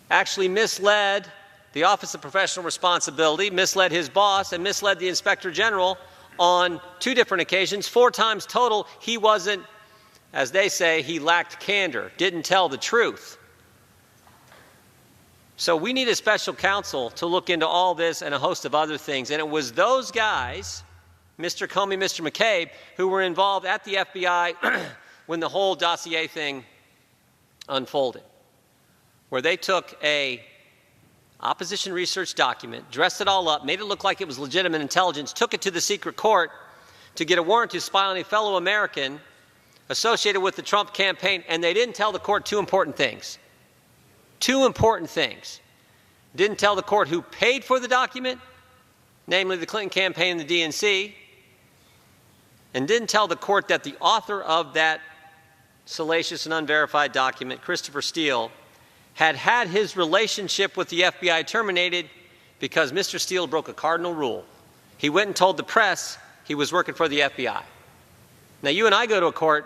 actually misled the Office of Professional Responsibility, misled his boss, and misled the Inspector General on 2 different occasions. 4 times total, he wasn't, as they say, he lacked candor, didn't tell the truth. So we need a special counsel to look into all this and a host of other things. And it was those guys, Mr. Comey, Mr. McCabe, who were involved at the FBI when the whole dossier thing unfolded, where they took a opposition research document, dressed it all up, made it look like it was legitimate intelligence, took it to the secret court to get a warrant to spy on a fellow American associated with the Trump campaign, and they didn't tell the court two important things. Two important things. Didn't tell the court who paid for the document, namely the Clinton campaign and the DNC, and didn't tell the court that the author of that salacious and unverified document, Christopher Steele, had had his relationship with the FBI terminated because Mr. Steele broke a cardinal rule. He went and told the press he was working for the FBI. Now, you and I go to a court,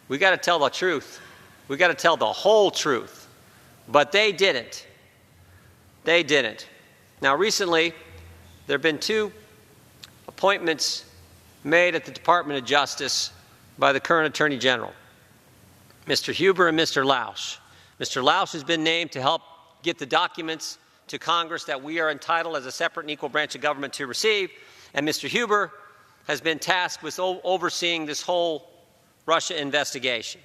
we got to tell the truth. We got to tell the whole truth. But they didn't. They didn't. Now, recently, there have been two appointments made at the Department of Justice by the current Attorney General, Mr. Huber and Mr. Lausch. Mr. Lausch has been named to help get the documents to Congress that we are entitled as a separate and equal branch of government to receive, and Mr. Huber has been tasked with overseeing this whole Russia investigation.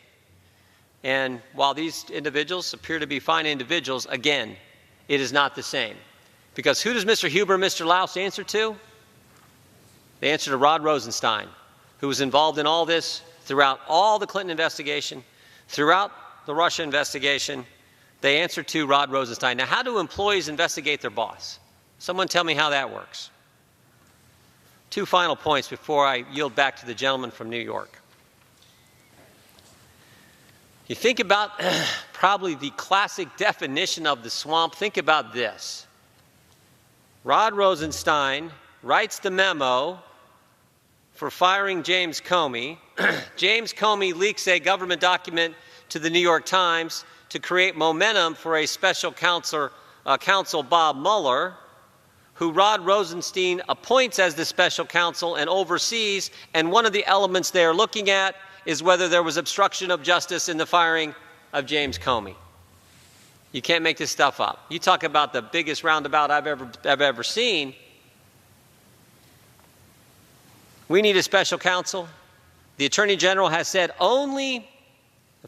And while these individuals appear to be fine individuals, again, it is not the same. Because who does Mr. Huber and Mr. Lausch answer to? They answer to Rod Rosenstein, who was involved in all this throughout all the Clinton investigation, throughout the Russia investigation. They answer to Rod Rosenstein. Now, how do employees investigate their boss? Someone tell me how that works. Two final points before I yield back to the gentleman from New York. You think about probably the classic definition of the swamp. Think about this. Rod Rosenstein writes the memo for firing James Comey. James Comey leaks a government document to the New York Times to create momentum for a special counsel, Bob Mueller, who Rod Rosenstein appoints as the special counsel and oversees, and one of the elements they are looking at is whether there was obstruction of justice in the firing of James Comey. You can't make this stuff up. You talk about the biggest roundabout I've ever seen. We need a special counsel. The Attorney General has said only,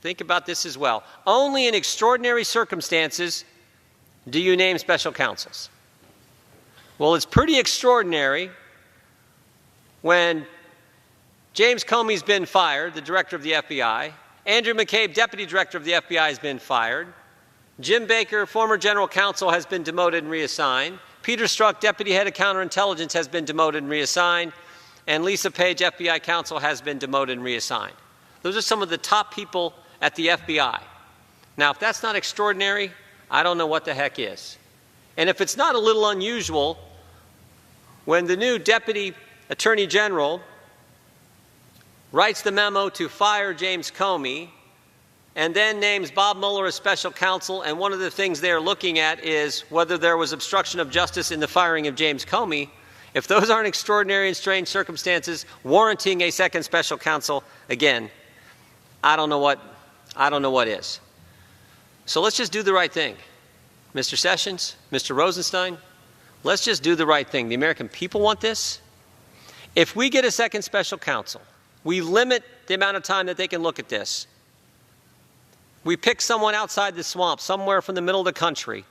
think about this as well, only in extraordinary circumstances do you name special counsels. Well, it's pretty extraordinary when James Comey's been fired, the director of the FBI. Andrew McCabe, deputy director of the FBI, has been fired. Jim Baker, former general counsel, has been demoted and reassigned. Peter Strzok, deputy head of counterintelligence, has been demoted and reassigned. And Lisa Page, FBI counsel, has been demoted and reassigned. Those are some of the top people at the FBI. Now, if that's not extraordinary, I don't know what the heck is. And if it's not a little unusual, when the new deputy attorney general writes the memo to fire James Comey and then names Bob Mueller as special counsel, and one of the things they're looking at is whether there was obstruction of justice in the firing of James Comey, if those aren't extraordinary and strange circumstances warranting a second special counsel, again, I don't know what is. So let's just do the right thing. Mr. Sessions, Mr. Rosenstein, let's just do the right thing. The American people want this. If we get a second special counsel, we limit the amount of time that they can look at this. We pick someone outside the swamp, somewhere from the middle of the country.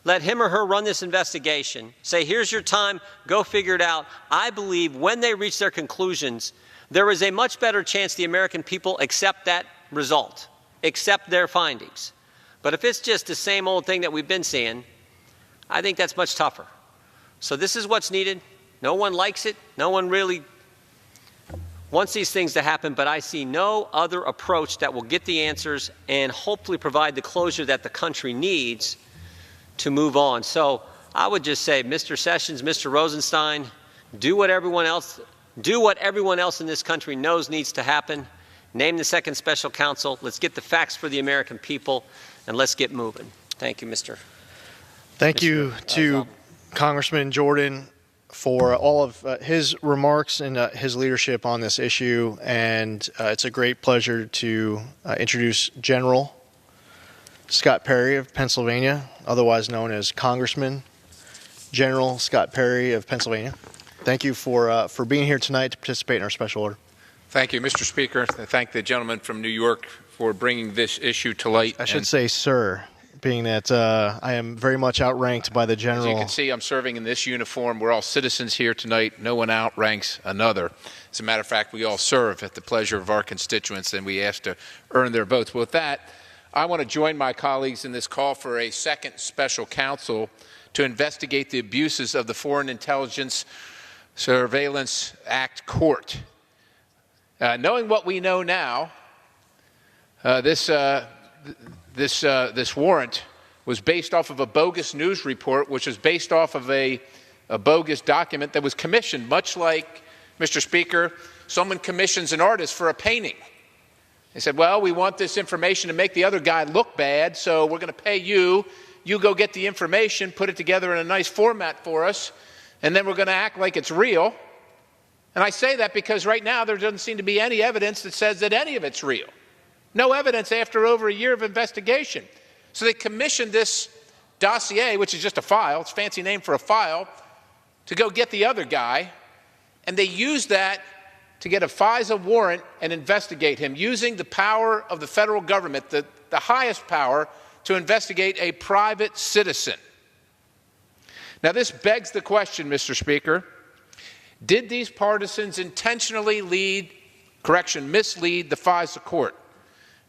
Let him or her run this investigation. Say, here's your time, go figure it out. I believe when they reach their conclusions, there is a much better chance the American people accept that result, accept their findings. But if it's just the same old thing that we've been seeing, I think that's much tougher. So this is what's needed. No one likes it. No one really wants these things to happen, but I see no other approach that will get the answers and hopefully provide the closure that the country needs to move on. So I would just say, Mr. Sessions, Mr. Rosenstein, do what everyone else in this country knows needs to happen. Name the second special counsel. Let's get the facts for the American people, and let's get moving. Thank you, Mr. Thank you to Congressman Jordan for all of his remarks and his leadership on this issue. And it's a great pleasure to introduce General Scott Perry of Pennsylvania, otherwise known as Congressman General Scott Perry of Pennsylvania. Thank you for being here tonight to participate in our special order. Thank you, Mr. Speaker. I thank the gentleman from New York for bringing this issue to light. I should say, sir, being that I am very much outranked by the general. As you can see, I'm serving in this uniform. We're all citizens here tonight. No one outranks another. As a matter of fact, we all serve at the pleasure of our constituents, and we ask to earn their votes. With that, I want to join my colleagues in this call for a second special counsel to investigate the abuses of the Foreign Intelligence Surveillance Act Court. Knowing what we know now, this warrant was based off of a bogus news report, which was based off of a bogus document that was commissioned, much like, Mr. Speaker, someone commissions an artist for a painting. They said, well, we want this information to make the other guy look bad, so we're going to pay you. You go get the information, put it together in a nice format for us, and then we're going to act like it's real. And I say that because right now there doesn't seem to be any evidence that says that any of it's real. No evidence after over a year of investigation. So they commissioned this dossier, which is just a file, it's a fancy name for a file, to go get the other guy, and they used that to get a FISA warrant and investigate him, using the power of the federal government, the highest power, to investigate a private citizen. Now this begs the question, Mr. Speaker, did these partisans intentionally mislead the FISA court?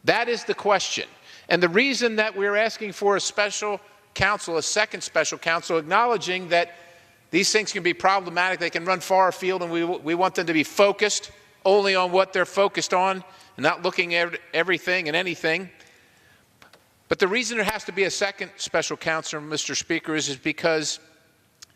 That is the question. And the reason that we're asking for a special counsel, a second special counsel, acknowledging that these things can be problematic, they can run far afield, and we want them to be focused only on what they're focused on and not looking at everything and anything. But the reason there has to be a second special counsel, Mr. Speaker, is because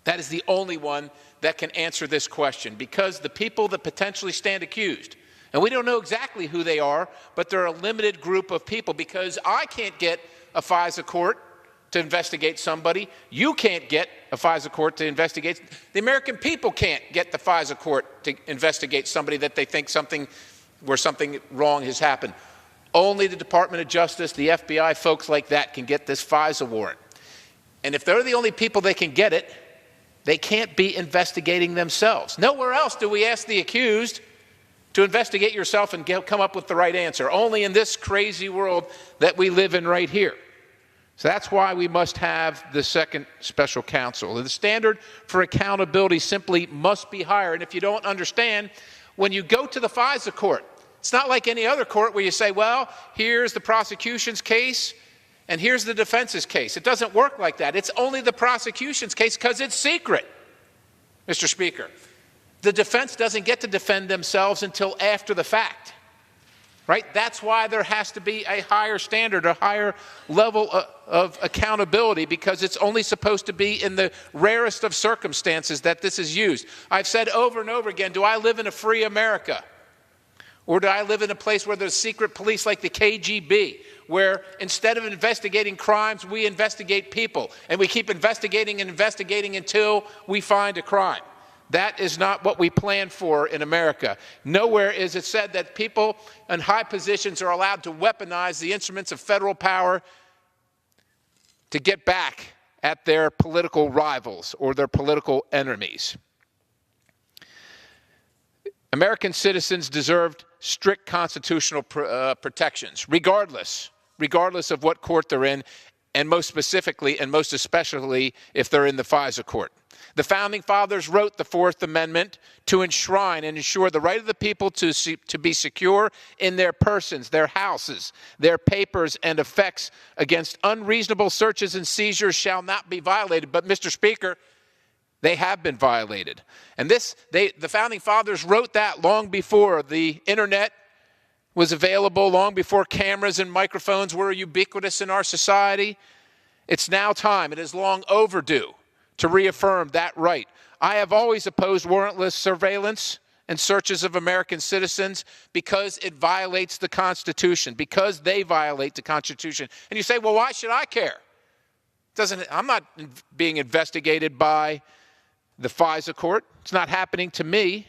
that is the only one that can answer this question, because the people that potentially stand accused, and we don't know exactly who they are, but they're a limited group of people, because I can't get a FISA court to investigate somebody. You can't get a FISA court to investigate. The American people can't get the FISA court to investigate somebody that they think something wrong has happened. Only the Department of Justice, the FBI, folks like that can get this FISA warrant. And if they're the only people that can get it, they can't be investigating themselves. Nowhere else do we ask the accused to investigate yourself and come up with the right answer. Only in this crazy world that we live in right here. So that's why we must have the second special counsel. The standard for accountability simply must be higher. And if you don't understand, when you go to the FISA court, it's not like any other court where you say, well, here's the prosecution's case and here's the defense's case. It doesn't work like that. It's only the prosecution's case because it's secret, Mr. Speaker. The defense doesn't get to defend themselves until after the fact, right? That's why there has to be a higher standard, a higher level of accountability, because it's only supposed to be in the rarest of circumstances that this is used. I've said over and over again, do I live in a free America? Or do I live in a place where there's secret police like the KGB, where instead of investigating crimes, we investigate people, and we keep investigating and investigating until we find a crime? That is not what we plan for in America. Nowhere is it said that people in high positions are allowed to weaponize the instruments of federal power to get back at their political rivals or their political enemies. American citizens deserved strict constitutional protections, regardless of what court they're in, and most specifically and most especially if they're in the FISA court. The Founding Fathers wrote the Fourth Amendment to enshrine and ensure the right of the people to be secure in their persons, their houses, their papers, and effects against unreasonable searches and seizures shall not be violated. But, Mr. Speaker, they have been violated. And the Founding Fathers wrote that long before the internet was available, long before cameras and microphones were ubiquitous in our society. It's now time, it is long overdue, to reaffirm that right. I have always opposed warrantless surveillance and searches of American citizens because it violates the Constitution, because they violate the Constitution. And you say, well, why should I care? I'm not being investigated by the FISA court. It's not happening to me.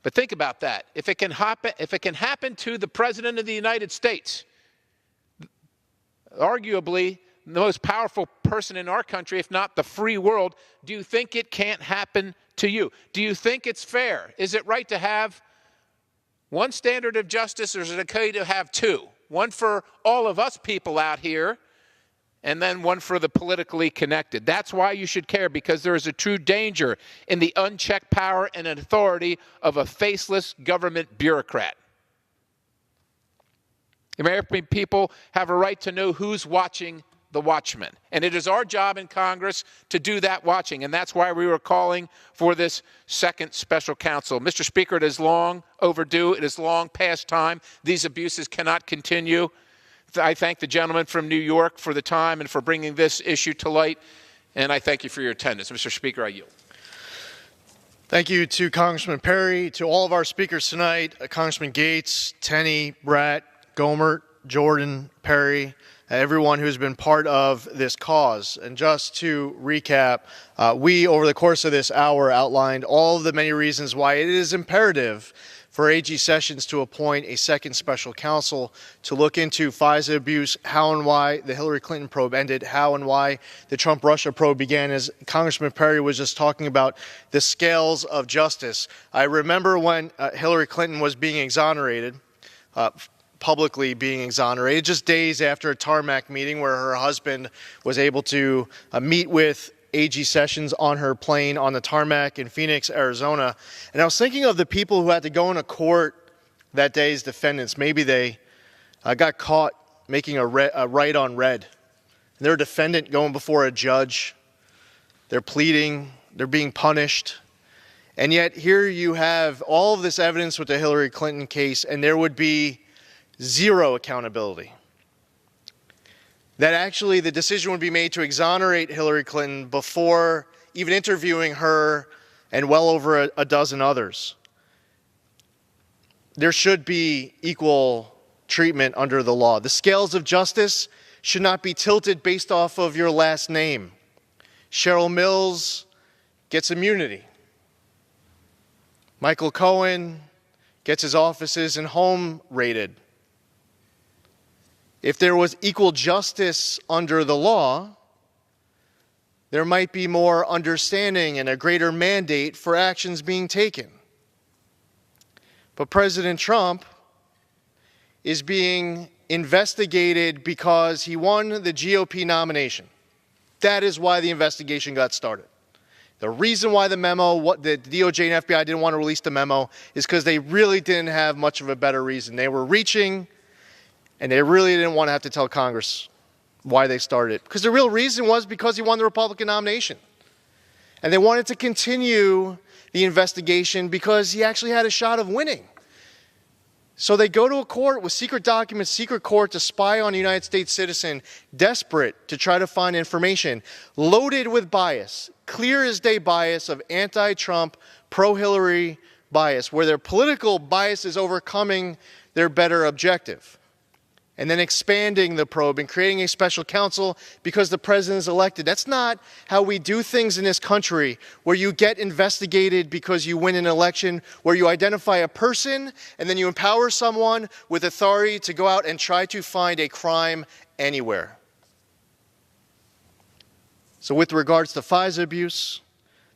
But think about that. If it can happen to the President of the United States, arguably the most powerful person in our country, if not the free world, do you think it can't happen to you? Do you think it's fair? Is it right to have one standard of justice, or is it okay to have two? One for all of us people out here, and then one for the politically connected. That's why you should care, because there is a true danger in the unchecked power and authority of a faceless government bureaucrat. The American people have a right to know who's watching the watchman. And it is our job in Congress to do that watching. And that's why we were calling for this second special counsel. Mr. Speaker, it is long overdue. It is long past time. These abuses cannot continue. I thank the gentleman from New York for the time and for bringing this issue to light. And I thank you for your attendance. Mr. Speaker, I yield. Thank you to Congressman Perry, to all of our speakers tonight, Congressman Gaetz, Tenney, Bratt, Gohmert, Jordan, Perry, everyone who's been part of this cause. And just to recap, we, over the course of this hour, outlined all of the many reasons why it is imperative for AG Sessions to appoint a second special counsel to look into FISA abuse, how and why the Hillary Clinton probe ended, how and why the Trump-Russia probe began, as Congressman Perry was just talking about the scales of justice. I remember when Hillary Clinton was being exonerated, publicly being exonerated, just days after a tarmac meeting where her husband was able to meet with AG Sessions on her plane on the tarmac in Phoenix, Arizona. And I was thinking of the people who had to go into court that day as defendants. Maybe they got caught making a right on red. And they're a defendant going before a judge. They're pleading. They're being punished. And yet here you have all of this evidence with the Hillary Clinton case, and there would be zero accountability. That actually the decision would be made to exonerate Hillary Clinton before even interviewing her and well over a dozen others. There should be equal treatment under the law. The scales of justice should not be tilted based off of your last name. Cheryl Mills gets immunity. Michael Cohen gets his offices and home raided. If there was equal justice under the law, there might be more understanding and a greater mandate for actions being taken. But President Trump is being investigated because he won the GOP nomination. That is why the investigation got started. The reason why the DOJ and FBI didn't want to release the memo is because they really didn't have much of a better reason. They were reaching, and they really didn't want to have to tell Congress why they started it. Because the real reason was because he won the Republican nomination. And they wanted to continue the investigation because he actually had a shot of winning. So they go to a court with secret documents, secret court to spy on a United States citizen, desperate to try to find information, loaded with bias, clear as day bias of anti-Trump, pro-Hillary bias, where their political bias is overcoming their better objective. And then expanding the probe and creating a special counsel because the president is elected. That's not how we do things in this country, where you get investigated because you win an election, where you identify a person and then you empower someone with authority to go out and try to find a crime anywhere. So with regards to FISA abuse,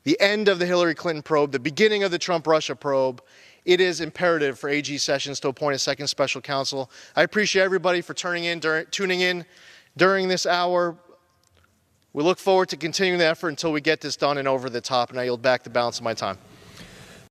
the end of the Hillary Clinton probe, the beginning of the Trump-Russia probe, it is imperative for AG Sessions to appoint a second special counsel. I appreciate everybody for tuning in during this hour. We look forward to continuing the effort until we get this done and over the top, and I yield back the balance of my time.